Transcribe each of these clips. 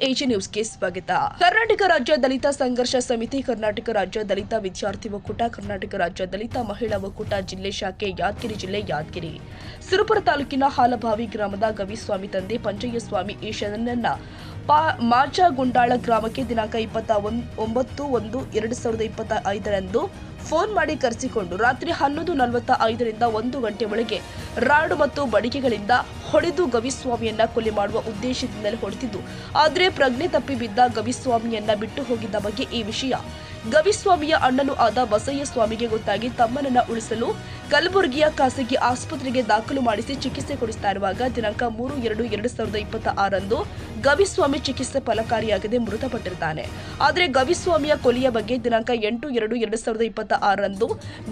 AG ನ್ಯೂಸ್ಗೆ ಸ್ವಾಗತ. ಕರ್ನಾಟಕ ರಾಜ್ಯ ದಲಿತ ಸಂಘರ್ಷ ಸಮಿತಿ, ಕರ್ನಾಟಕ ರಾಜ್ಯ ದಲಿತ ವಿದ್ಯಾರ್ಥಿ ಒಕ್ಕೂಟ, ಕರ್ನಾಟಕ ರಾಜ್ಯ ದಲಿತ ಮಹಿಳಾ ಒಕ್ಕೂಟ ಜಿಲ್ಲೆ ಶಾಖೆ, ಯಾದಗಿರಿ ಜಿಲ್ಲೆ ಯಾದಗಿರಿ ಸುರಪುರ ತಾಲೂಕಿನ ಹಾಲಭಾವಿ ಗ್ರಾಮದ ಗವಿಸ್ವಾಮಿ ತಂದೆ ಪಂಚಯ್ಯಸ್ವಾಮಿ ಈಶನನ್ನ ಮಾಚಗುಂಡಾಳ ಗ್ರಾಮಕ್ಕೆ ದಿನಾಂಕ 29/1/2025 ಫೋನ್ ಮಾಡಿ ಕರೆಸಿಕೊಂಡು ರಾತ್ರಿ 11:45ರಿಂದ 1 ಗಂಟೆ ಒಳಗೆ ರಾಡು ಮತ್ತು ಬಡಿಗೆಗಳಿಂದ ಹೊಡೆದು ಗವಿಸ್ವಾಮಿಯನ್ನ ಕೊಲೆ ಮಾಡುವ ಉದ್ದೇಶದಿಂದಲೇ ಹೊಡೆದಿದ್ದು, ಆದರೆ ಪ್ರಜ್ಞೆ ತಪ್ಪಿ ಬಿದ್ದ ಗವಿಸ್ವಾಮಿಯನ್ನ ಬಿಟ್ಟು ಹೋಗಿದ್ದ ಬಗ್ಗೆ ಈ ವಿಷಯ ಗವಿಸ್ವಾಮಿಯ ಅಣ್ಣನೂ ಆದ ಬಸಯ್ಯ ಸ್ವಾಮಿಗೆ ಗೊತ್ತಾಗಿ ತಮ್ಮನನ್ನ ಉಳಿಸಲು ಕಲಬುರಗಿಯ ಖಾಸಗಿ ಆಸ್ಪತ್ರೆಗೆ ದಾಖಲು ಮಾಡಿಸಿ ಚಿಕಿತ್ಸೆ ಕೊಡಿಸ್ತಾ ಇರುವಾಗ ದಿನಾಂಕ 3/2/2026 ಗವಿಸ್ವಾಮಿ ಚಿಕಿತ್ಸೆ ಫಲಕಾರಿಯಾಗದೆ ಮೃತಪಟ್ಟಿದ್ದಾನೆ. ಆದರೆ ಗವಿಸ್ವಾಮಿಯ ಕೊಲೆಯ ಬಗ್ಗೆ ದಿನಾಂಕ 8/2/2026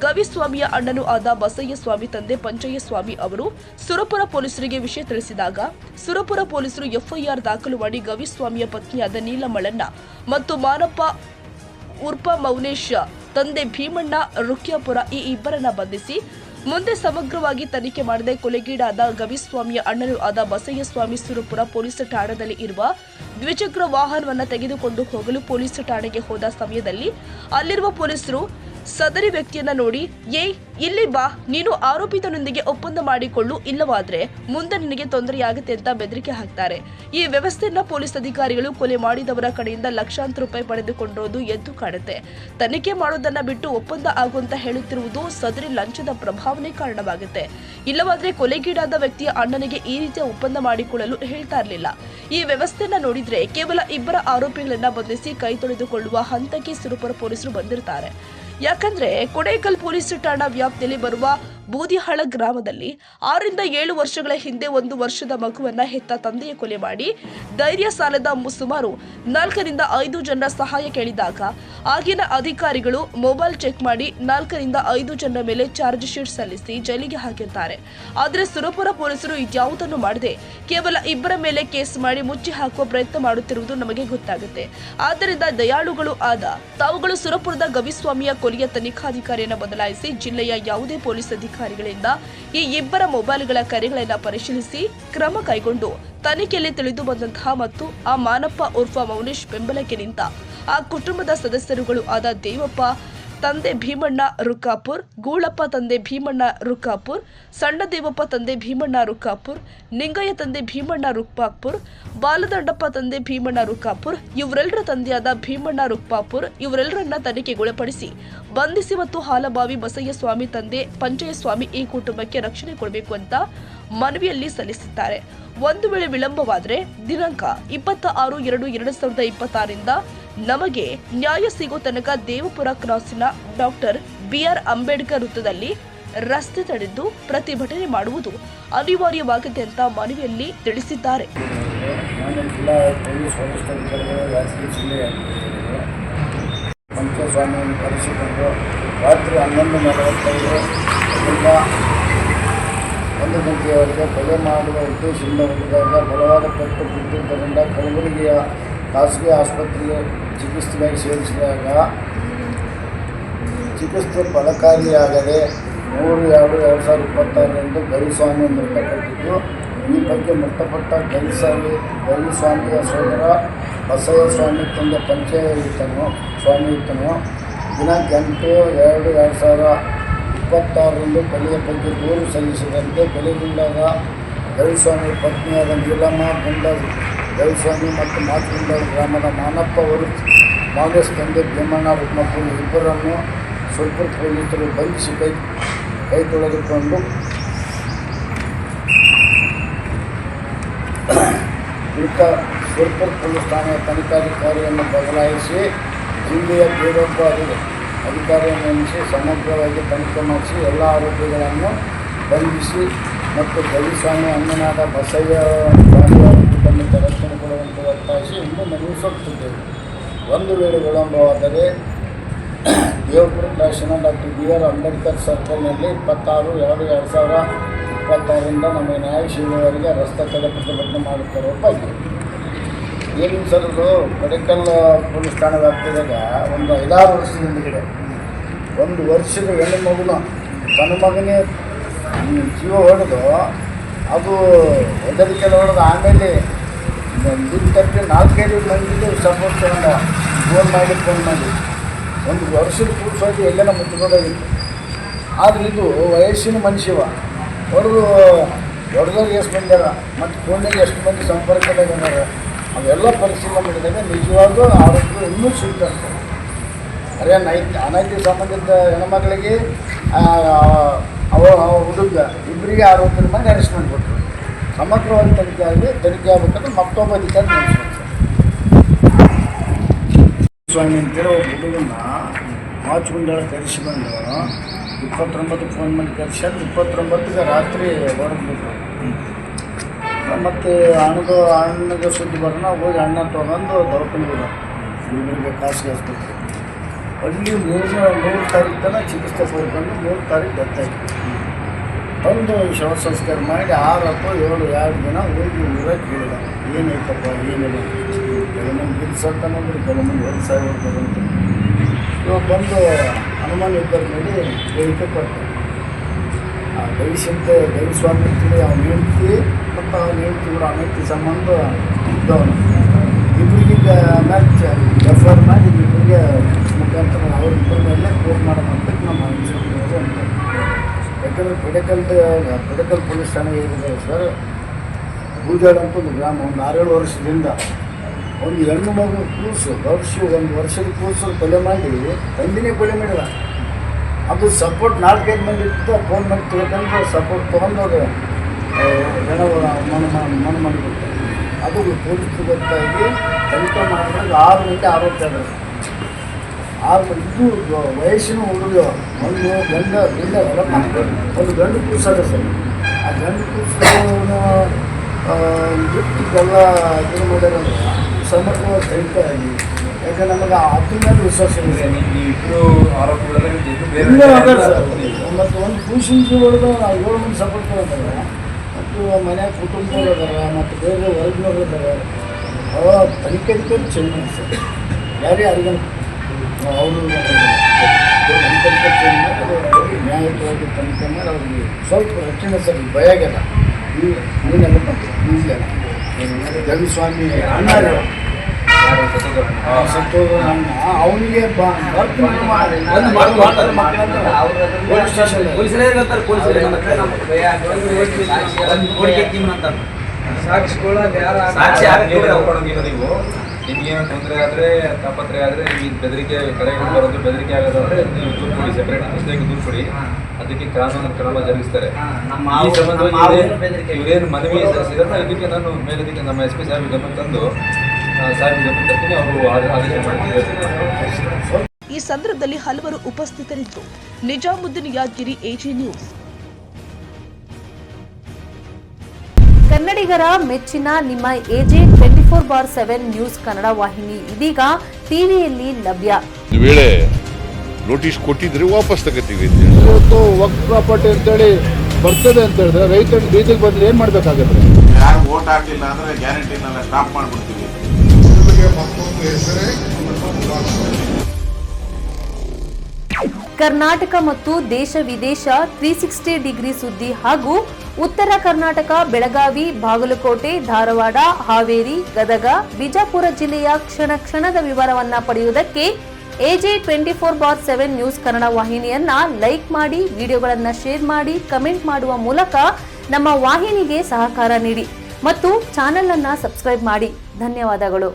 ಗವಿಸ್ವಾಮಿಯ ಅಣ್ಣನೂ ಆದ ಬಸಯ್ಯ ಸ್ವಾಮಿ ತಂದೆ ಪಂಚಯ್ಯ ಸ್ವಾಮಿ ಅವರು ಸುರಪುರ ಪೊಲೀಸರಿಗೆ ವಿಷಯ ತಿಳಿಸಿದಾಗ ಸುರಪುರ ಪೊಲೀಸರು ಎಫ್ಐಆರ್ ದಾಖಲು ಮಾಡಿ ಗವಿಸ್ವಾಮಿಯ ಪತ್ನಿಯಾದ ನೀಲಮಳನ್ನ ಮತ್ತು ಮಾನಪ್ಪ ಉರ್ಪ ಮೌನೇಶ್ ತಂದೆ ಭೀಮಣ್ಣ ರುಕ್ಯಾಪುರ ಈ ಇಬ್ಬರನ್ನ ಬಂಧಿಸಿ ಮುಂದೆ ಸಮಗ್ರವಾಗಿ ತನಿಖೆ ಮಾಡದೆ ಕೊಲೆಗೀಡಾದ ಗವಿಸ್ವಾಮಿಯ ಅಣ್ಣನೂ ಆದ ಬಸಯ್ಯ ಸ್ವಾಮಿ ಸುರಪುರ ಪೊಲೀಸ್ ಠಾಣೆಯಲ್ಲಿ ಇರುವ ದ್ವಿಚಕ್ರ ವಾಹನವನ್ನ ತೆಗೆದುಕೊಂಡು ಹೋಗಲು ಪೊಲೀಸ್ ಠಾಣೆಗೆ ಹೋದ ಸಮಯದಲ್ಲಿ ಅಲ್ಲಿರುವ ಪೊಲೀಸರು ಸದರಿ ವ್ಯಕ್ತಿಯನ್ನ ನೋಡಿ, ಇಲ್ಲಿ ಬಾ, ನೀನು ಆರೋಪಿತನೊಂದಿಗೆ ಒಪ್ಪಂದ ಮಾಡಿಕೊಳ್ಳು, ಇಲ್ಲವಾದ್ರೆ ಮುಂದೆ ನಿನಗೆ ತೊಂದರೆಯಾಗುತ್ತೆ ಅಂತ ಬೆದರಿಕೆ ಹಾಕ್ತಾರೆ. ಈ ವ್ಯವಸ್ಥೆಯನ್ನ ಪೊಲೀಸ್ ಅಧಿಕಾರಿಗಳು ಕೊಲೆ ಮಾಡಿದವರ ಕಡೆಯಿಂದ ಲಕ್ಷಾಂತರ ರೂಪಾಯಿ ಪಡೆದುಕೊಂಡಿರೋದು ಎದ್ದು ಕಾಣುತ್ತೆ. ತನಿಖೆ ಮಾಡೋದನ್ನ ಬಿಟ್ಟು ಒಪ್ಪಂದ ಆಗುವಂತ ಹೇಳುತ್ತಿರುವುದು ಸದರಿ ಲಂಚದ ಪ್ರಭಾವನೆ ಕಾರಣವಾಗುತ್ತೆ. ಇಲ್ಲವಾದ್ರೆ ಕೊಲೆಗೀಡಾದ ವ್ಯಕ್ತಿಯ ಅಣ್ಣನಿಗೆ ಈ ರೀತಿಯ ಒಪ್ಪಂದ ಮಾಡಿಕೊಳ್ಳಲು ಹೇಳ್ತಾ ಇರಲಿಲ್ಲ. ಈ ವ್ಯವಸ್ಥೆಯನ್ನ ನೋಡಿದ್ರೆ ಕೇವಲ ಇಬ್ಬರ ಆರೋಪಿಗಳನ್ನ ಬಂಧಿಸಿ ಕೈ ತೊಳೆದುಕೊಳ್ಳುವ ಹಂತಕ್ಕೆ ಸುರಪುರ ಪೊಲೀಸರು ಬಂದಿರ್ತಾರೆ. ಯಾಕಂದ್ರೆ ಕೊಡೇಕಲ್ ಪೊಲೀಸ್ ಠಾಣಾ ವ್ಯಾಪ್ತಿಯಲ್ಲಿ ಬರುವ ಬೂದಿಹಾಳ ಗ್ರಾಮದಲ್ಲಿ 6-7 ವರ್ಷಗಳ ಹಿಂದೆ 1 ವರ್ಷದ ಮಗುವನ್ನ ಹೆತ್ತ ತಂದೆಯ ಕೊಲೆ ಮಾಡಿ ಧೈರ್ಯ ಸಾಲದ ಸುಮಾರು 4-5 ಜನರ ಸಹಾಯ ಕೇಳಿದಾಗ ಆಗಿನ ಅಧಿಕಾರಿಗಳು ಮೊಬೈಲ್ ಚೆಕ್ ಮಾಡಿ 4-5 ಜನರ ಮೇಲೆ ಚಾರ್ಜ್ ಶೀಟ್ ಸಲ್ಲಿಸಿ ಜೈಲಿಗೆ ಹಾಕಿರ್ತಾರೆ. ಆದರೆ ಸುರಪುರ ಪೊಲೀಸರು ಇದ್ಯಾವುದನ್ನು ಮಾಡದೆ ಕೇವಲ ಇಬ್ಬರ ಮೇಲೆ ಕೇಸ್ ಮಾಡಿ ಮುಚ್ಚಿ ಹಾಕುವ ಪ್ರಯತ್ನ ಮಾಡುತ್ತಿರುವುದು ನಮಗೆ ಗೊತ್ತಾಗುತ್ತೆ. ಆದ್ದರಿಂದ ದಯಾಳುಗಳು ಆದ ತಾವುಗಳು ಸುರಪುರದ ಗವಿಸ್ವಾಮಿಯ ಕೊಲೆಯ ತನಿಖಾಧಿಕಾರಿಯನ್ನು ಬದಲಾಯಿಸಿ ಜಿಲ್ಲೆಯ ಯಾವುದೇ ಪೊಲೀಸ್ ಅಧಿಕಾರಿಗಳಿಂದ ಈ ಇಬ್ಬರ ಮೊಬೈಲ್ಗಳ ಕರೆಗಳನ್ನು ಪರಿಶೀಲಿಸಿ ಕ್ರಮ ಕೈಗೊಂಡು ತನಿಖೆಯಲ್ಲಿ ತಿಳಿದು ಬಂದಂತಹ ಮತ್ತು ಆ ಮಾನಪ್ಪ ಉರ್ಫ ಮೌನೇಶ್ ಬೆಂಬಲಕ್ಕೆ ನಿಂತ ಆ ಕುಟುಂಬದ ಸದಸ್ಯರುಗಳು ಆದ ದೇವಪ್ಪ ತಂದೆ ಭೀಮಣ್ಣ ರುಕ್ಕಾಪುರ್, ಗೂಳಪ್ಪ ತಂದೆ ಭೀಮಣ್ಣ ರುಕ್ಕಾಪುರ್, ಸಣ್ಣ ದೇವಪ್ಪ ತಂದೆ ಭೀಮಣ್ಣ ರುಕ್ಕಾಪುರ್, ನಿಂಗಯ್ಯ ತಂದೆ ಭೀಮಣ್ಣ ರುಕ್ಕಾಪುರ್, ಬಾಲದಂಡಪ್ಪ ತಂದೆ ಭೀಮಣ್ಣ ರುಕ್ಕಾಪುರ್ ಇವರೆಲ್ಲರ ತಂದೆಯಾದ ಭೀಮಣ್ಣ ರುಕ್ಕಾಪುರ್ ಇವರೆಲ್ಲರನ್ನ ತನಿಖೆಗೊಳಪಡಿಸಿ ಬಂಧಿಸಿ ಮತ್ತು ಹಾಲಭಾವಿ ಬಸಯ್ಯ ಸ್ವಾಮಿ ತಂದೆ ಪಂಚಯ್ಯ ಸ್ವಾಮಿ ಈ ಕುಟುಂಬಕ್ಕೆ ರಕ್ಷಣೆ ಕೊಡಬೇಕು ಅಂತ ಮನವಿಯಲ್ಲಿ ಸಲ್ಲಿಸಿದ್ದಾರೆ. ಒಂದು ವೇಳೆ ವಿಳಂಬವಾದರೆ ದಿನಾಂಕ 26/2/2026 ನಮಗೆ ನ್ಯಾಯ ಸಿಗೋ ತನಕ ದೇವಪುರ ಕ್ರಾಸಿನ ಡಾಕ್ಟರ್ BR ಅಂಬೇಡ್ಕರ್ ವೃತ್ತದಲ್ಲಿ ರಸ್ತೆ ತಡೆದು ಪ್ರತಿಭಟನೆ ಮಾಡುವುದು ಅನಿವಾರ್ಯವಾಗಿದೆ ಅಂತ ಮನವಿಯಲ್ಲಿ ತಿಳಿಸಿದ್ದಾರೆ. ಪಂಚಸ್ವಾಮಿಯನ್ನು ಕರೆಸಿಕೊಂಡು ರಾತ್ರಿ 11:45 1 ಗಂಟೆಯವರೆಗೆ ಕೊಲೆ ಮಾಡುವ ಉದ್ದೇಶದಿಂದ ಹೋಗಿದಾಗ ಬಲವಾದ ಪೆಟ್ಟು ಬಿದ್ದಿದ್ದರಿಂದ ಕಲಬುರಗಿಯ ಖಾಸಗಿ ಆಸ್ಪತ್ರೆಗೆ ಚಿಕಿತ್ಸೆಗಾಗಿ ಸೇರಿಸಿದಾಗ ಚಿಕಿತ್ಸೆ ಫಲಕಾರಿಯಾಗದೆ 3/2/2026 ಗವಿಸ್ವಾಮಿ ಮೃತಪಟ್ಟಿದ್ದು, ಈ ಬಗ್ಗೆ ಮೃತಪಟ್ಟ ಗವಿಸ್ವಾಮಿಯ ಸೋದರ ಬಸಯ್ಯ ಸ್ವಾಮಿ ತಂದೆ ಪಂಚಯ್ಯ ಸ್ವಾಮಿ ದಿನಾಂಕ 8/2/2026 ಕೊಲೆಯ ಬಗ್ಗೆ ದೂರು ಸಲ್ಲಿಸಿದಂತೆ ಕೊಲೆಗೊಂಡಾದ ಗವಿಸ್ವಾಮಿ ಪತ್ನಿಯಾದ ನೀಲಮ್ಮ ಗವಿಸ್ವಾಮಿ ಮತ್ತು ಮಾಚಗುಂಡಾಳ ಗ್ರಾಮದ ಮಾನಪ್ಪ ಮೌನೇಶ್ ತಂದೆ ಭೀಮಣ್ಣ ರುಕ್ಮಾಪುರ ಇಬ್ಬರನ್ನು ಸುರಪುರ ಪೊಲೀಸರು ಬಂಧಿಸಿ ಕೈ ತೊಳೆದುಕೊಂಡು ಸುರಪುರ ಪೊಲೀಸ್ ಠಾಣೆಯ ತನಿಖಾಧಿಕಾರಿಯನ್ನು ಬದಲಾಯಿಸಿ ಜಿಲ್ಲೆಯ ಬೇರೊಬ್ಬ ಅಧಿಕಾರಿಯನ್ನು ನೇಮಿಸಿ ಸಮಗ್ರವಾಗಿ ತನಿಖೆ ಮಾಡಿಸಿ ಎಲ್ಲ ಆರೋಪಿಗಳನ್ನು ಬಂಧಿಸಿ ಮತ್ತು ಗವಿಸ್ವಾಮಿ ಅಣ್ಣನಾದ ಬಸಯ್ಯ ಸ್ವಾಮಿಯ ಕುಟುಂಬಕ್ಕೆ ರಕ್ಷಣೆ ಕೊಡುವಂತೆ ಒತ್ತಾಯಿಸಿ ಇಂದು ಮನವಿ ಸಲ್ಲಿಸುತ್ತಿದ್ದೇವೆ. ಒಂದು ವೇಳೆ ವಿಳಂಬವಾದರೆ ದೇವಪುರ ಕ್ರಾಸಿನ ಡಾಕ್ಟರ್ BR ಅಂಬೇಡ್ಕರ್ ಸರ್ಕಲ್ನಲ್ಲಿ 26/2/2026 ನಮಗೆ ನ್ಯಾಯ ಸಿಗುವವರೆಗೆ ರಸ್ತೆ ತಡೆ ಪ್ರತಿಭಟನೆ ಮಾಡುತ್ತಿರುವ ಬಗ್ಗೆ ಏನಿಲ್ಲ ಸರ್. ಅದು ಕೊಡೇಕಲ್ ಪೊಲೀಸ್ ಠಾಣೆ ವ್ಯಾಪ್ತಿದಾಗ ಒಂದು 5-6 ವರ್ಷದ ಹಿಂದಿದೆ 1 ವರ್ಷದ ಹೆಣ್ಣು ಮಗುನ ತನ್ನ ಮಗನೇ ಜೀವ ಹೊಡೆದು ಅದು ಹೆದರಿಕೆಲ್ಲ ಹೊಡೆದು ಆಮೇಲೆ ಇಂಥಕ್ಕೆ 4-5 ಮಂದಿಗೆ ಸಪೋರ್ಟ್ ತಗೊಂಡ ಫೋನ್ ಮಾಡಿ ಒಂದು ವರ್ಷದ ಕೂರ್ಸೋದು ಎಲ್ಲೆಲ್ಲ ಮುಚ್ಚಿಬೋದಾಗಿತ್ತು. ಆದರೆ ಇದು ವಯಸ್ಸಿನ ಮನುಷ್ಯವ ಹೊಡೆದು ದೊಡ್ಡದಾಗ ಎಷ್ಟು ಬಂದಾರ ಮತ್ತು ಫೋನಿಗೆ ಎಷ್ಟು ಮಂದಿ ಸಂಪರ್ಕದಾಗ ಬಂದಾರ ಅವೆಲ್ಲ ಪರಿಶೀಲನೆ ಮಾಡಿದಾಗ ನಿಜವಾಗೂ ಆರೋಗ್ಯ ಇನ್ನೂ ಸಿಗ್ತಾರೆ. ಅದೇ ಅನೈತಿಕ ಸಂಬಂಧಿತ ಹೆಣ್ಮಕ್ಳಿಗೆ ಹುಡುಗ ಇಬ್ಬರಿಗೆ ಆರೋಗ್ಯದ ಮೇಲೆ ಅರೆಸ್ಟ್ ಮಾಡಿಕೊಟ್ರು. ಸಮಗ್ರವಾಗಿ ತನಿಖೆ ಆಗಬೇಕಂದ್ರೆ ಮತ್ತೊಬ್ಬ ಅಧಿಕಾರಿ ನೇಮಿಸ್ಬೇಕು. ಸ್ವಾಮಿ ಅಂತೇಳಿ ಒಬ್ಬ ಹುಡುಗನ್ನ ಮಾಚುಗುಂಡಾಳ ಕರೆಸಿಕೊಂಡು 29 ಫೋನ್ ಮಾಡಿ ಕರೆಸ್ಯಾರ. 29ಗೆ ರಾತ್ರಿ ಹೊರಡ್ಬಿಟ್ರು. ಮತ್ತು ಅಣ್ಣಗೆ ಸುದ್ದಿ ಬರೋಣ ಹೋಗಿ ಅಣ್ಣ ತೊಗೊಂಡು ದವಾಖಾನೆಗೆ ಇಬ್ಬರಿಗೆ ಖಾಸಗಿ ಆಸ್ಪತ್ರೆ ಅಲ್ಲಿ 3 ತಾರೀಕು ತನಕ ಚಿಕಿತ್ಸೆ ಪಡ್ಕೊಂಡು 3 ತಾರೀಕು ಡೆತ್ತಾಯಿತು. ತಂದು ಶವ ಸಂಸ್ಕಾರ ಮಾಡಿ 6 ಅಥವಾ 7 2 ದಿನ ಹೋಗಿ ಊರಾಗ ಕೇಳಿದ ಏನೈತಪ್ಪ ಏನಿಲ್ಲ. ಕೆಲವೊಂದು ಗಿಲ್ಸಂತಂದ್ರೆ ಕೆಲವೊಂದು 1 ಸಾವಿರ ಬರುತ್ತೆ. ಇವಾಗ ಬಂದು ಹನುಮಾನ ಇಬ್ಬರು ನೋಡಿ ಹೇಳಿಕೆ ಕೊಡ್ತಾರೆ. ಆ ಗವಿಸ್ವಾಮಿ ಅಂತೇಳಿ ಅವನ ಹೆಂಡತಿ ಮತ್ತು ಅವನ ಹೆಂಡತಿ ಕೂಡ ಅನೈತಿ ಸಂಬಂಧ ಇದ್ದವನು. ಇಬ್ಬರಿಗೆ ಮ್ಯಾಚ್ ರೆಫರ್ ಮಾಡಿ ಇಬ್ಬರಿಗೆ ಮುಖಾಂತರ ಅವ್ರಿಬ್ಬರ ಮೇಲೆ ಕೋರ್ಟ್ ಮಾಡೋದಂತ ನಮ್ಮ ಅನಿಸಿಕೆ ಅಂತ. ಯಾಕಂದರೆ ಪೆಡಕಲ್ ಪೊಲೀಸ್ ಠಾಣೆ ಏನಿದೆ ಸರ್, ಬೂಜಾಡ್ ಅಂತ ಒಂದು ಗ್ರಾಮ. ಒಂದು 6-7 ವರ್ಷದಿಂದ ಒಂದು ಹೆಣ್ಣು ಮಗು ಕೂಸು ಒಂದು ವರ್ಷದ ಕೂಸು ಕೊಲೆ ಮಾಡಿ ತಂದಿನೇ ಕೊಲೆ ಮಾಡಿದ. ಅದು ಸಪೋರ್ಟ್ 4-5 ಮಂದಿ ಇತ್ತು. ಫೋನ್ ಮಾಡಿ ತಿಳ್ಕೊಂಡು ಸಪೋರ್ಟ್ ತೊಗೊಂಡವ್ರು ಮಣ್ಣು ಮಾಡಿಬಿಡ್ತಾರೆ. ಅದು ಪೊಲೀಸ್ ಗೊತ್ತಾಗಿ ತನಿಖೆ ಮಾಡಿದಾಗ 6 ಮಂದಿ ಆರೋಪಿ ಆದರು. 6 ಮಂದಿ ಇದು ವಯಸ್ಸಿನ ಹುಡುಗ. ಒಂದು ಗಂಡು ಕೂಸದ ಸರ್. ಆ ಗಂಡು ಕೂಸನ್ನು ಬಿಟ್ಟಿಗೆಲ್ಲ ಇದು ಮಾಡ್ಯಾರಂದ್ರೆ ಸಮಗ್ರವಾಗಿ ತನಿಖೆ ಆಗಿ. ಯಾಕೆ ನಮಗೆ ಅದ್ರ ಮೇಲೆ ವಿಶ್ವಾಸ ಇದೆ. ಮತ್ತು ಒಂದು ಕೂಸಿನ ಜೀವದ 7 ಮಂದಿ ಸಪೋರ್ಟ್ ಮಾಡ್ತಾರೆ. ಮತ್ತು ಮನೆ ಕುಟುಂಬದವ್ರು ಇದ್ದಾರೆ ಮತ್ತು ಬೇರೆ ವರ್ಗದವ್ರು ಇದ್ದಾರೆ. ತನಿಖೆ ಅಧಿಕಾರಿ ಚೇಂಜ್ ಸರ್. ಯಾರಿಗೂ ಅವರು ನ್ಯಾಯಯುತವಾಗಿ ತನಿಖೆ ಮಾಡಿ ಅವ್ರಿಗೆ ಸ್ವಲ್ಪ ರಕ್ಷಣೆ ಸರ್ ಭಯ ಆಗ್ಯದ. ನೀನೆಲ್ಲ ಈಗಲ್ಲ ಗವಿಸ್ವಾಮಿ ಅಣ್ಣ ಸತ್ತೋದ ಅಣ್ಣ ಅವನಿಗೆ ನಿಮಗೇನೋ ತೊಂದರೆ ಆದರೆ ತಾಪತ್ರೆ ಆದರೆ ನಿಮಗೆ ಬೆದರಿಕೆ ಕಡೆಗಳು ಬರೋದು ಬೆದರಿಕೆ ಆಗೋದಾದ್ರೆ ನೀವು ದೂರು ಕೊಡಿ, ಸೆಪರೇಟ್ ಪುಸ್ತಕ ದೂರು ಕೊಡಿ. ಅದಕ್ಕೆ ಕಾನೂನು ಕ್ರಮ ಜರುಗಿಸ್ತಾರೆ. ಈ ಸಂಬಂಧವಾಗಿ ಇವರೇನು ಮನವಿ ಸಲ್ಲಿಸಿದ್ರೆ ಇದಕ್ಕೆ ನಾನು ಮೇಲದಕ್ಕೆ ನಮ್ಮ SP ಸಾಹೇಬ್ ಗಮನ ತಂದು ಸಾಹೇಬ್ ಗಮನ ತರ್ತೀನಿ. ಅವರು ಆದೇಶ ಮಾಡ್ತಿದ್ದಾರೆ. ಈ ಸಂದರ್ಭದಲ್ಲಿ ಹಲವರು ಉಪಸ್ಥಿತರಿದ್ದರು. Nizamuddin Yadagiri, AG news. ಕನ್ನಡಿಗರ ಮೆಚ್ಚಿನ ನಿಮ್ಮ AG 24/7 ನ್ಯೂಸ್ ಕನ್ನಡ ವಾಹಿನಿ ಇದೀಗ ಟಿವಿಯಲ್ಲಿ ಲಭ್ಯ. ಒಂದು ವೇಳೆ ನೋಟಿಸ್ ಕೊಟ್ಟಿದ್ರೆ ವಾಪಸ್ ತಗೋತೀವಿ. ಇವತ್ತು ವಕ್ಫ್ ಪ್ರಾಪರ್ಟಿ ಅಂತೇಳಿ ಬರ್ತದೆ ಅಂತ ಹೇಳಿದ್ರೆ ರೈತರು ಬೀದಿಗೆ ಬಂದ್ರೆ ಏನು ಮಾಡಬೇಕಾಗುತ್ತೆ? ಯಾರು ವೋಟ್ ಹಾಕಿಲ್ಲ ಅಂದ್ರೆ ಗ್ಯಾರಂಟಿನೆಲ್ಲ ಸ್ಟಾಪ್ ಮಾಡಿಬಿಡ್ತೀವಿ. ಕರ್ನಾಟಕ ಮತ್ತು ದೇಶ ವಿದೇಶ 360 ಡಿಗ್ರಿ ಸುದ್ದಿ ಹಾಗೂ ಉತ್ತರ ಕರ್ನಾಟಕ, ಬೆಳಗಾವಿ, ಬಾಗಲಕೋಟೆ, ಧಾರವಾಡ, ಹಾವೇರಿ, ಗದಗ, ಬಿಜಾಪುರ ಜಿಲ್ಲೆಯ ಕ್ಷಣದ ವಿವರವನ್ನ ಪಡೆಯುವುದಕ್ಕೆ AG 24/7 ನ್ಯೂಸ್ ಕನ್ನಡ ವಾಹಿನಿಯನ್ನ ಲೈಕ್ ಮಾಡಿ, ವಿಡಿಯೋಗಳನ್ನ ಶೇರ್ ಮಾಡಿ, ಕಮೆಂಟ್ ಮಾಡುವ ಮೂಲಕ ನಮ್ಮ ವಾಹಿನಿಗೆ ಸಹಕಾರ ನೀಡಿ ಮತ್ತು ಚಾನೆಲ್ ಅನ್ನ ಸಬ್ಸ್ಕ್ರೈಬ್ ಮಾಡಿ. ಧನ್ಯವಾದಗಳು.